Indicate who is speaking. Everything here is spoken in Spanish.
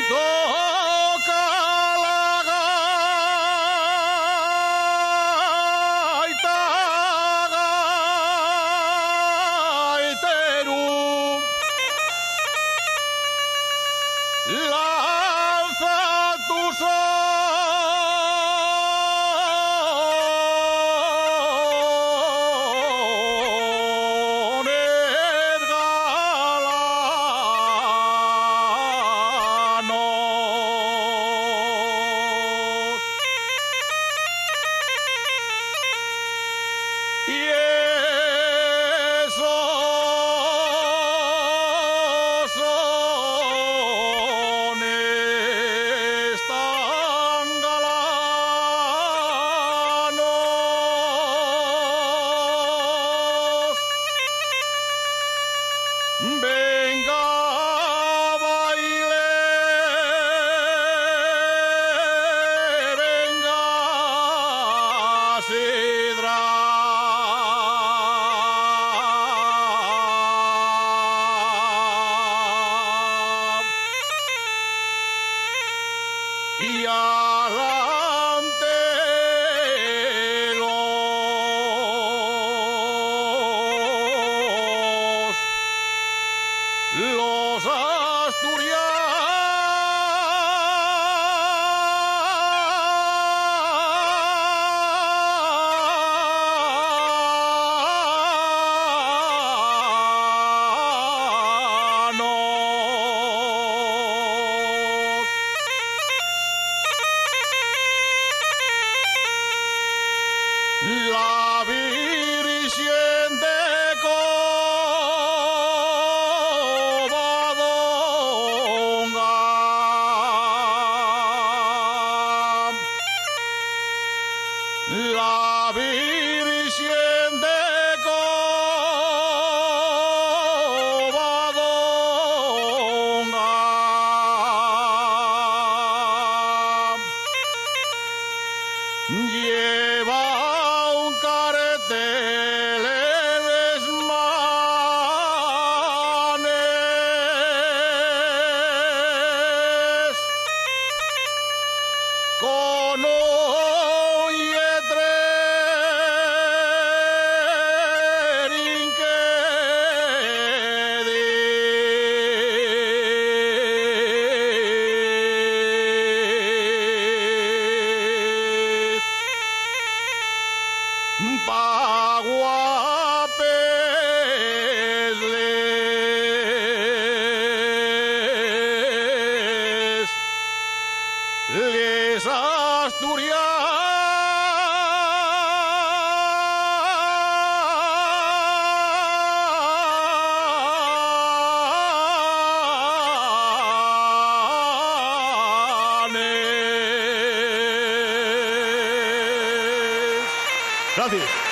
Speaker 1: Toca la gaita, gaitero, lanza tus sones galanos. Y esos sones tan galanos, venga, baile, venga, sidra. Y adelante los asturianos. La Virgen de Covadonga, la Virgen de Covadonga lleva un cartel en las manes con un letrerín que dice Paguapes les asturianes. Gracias.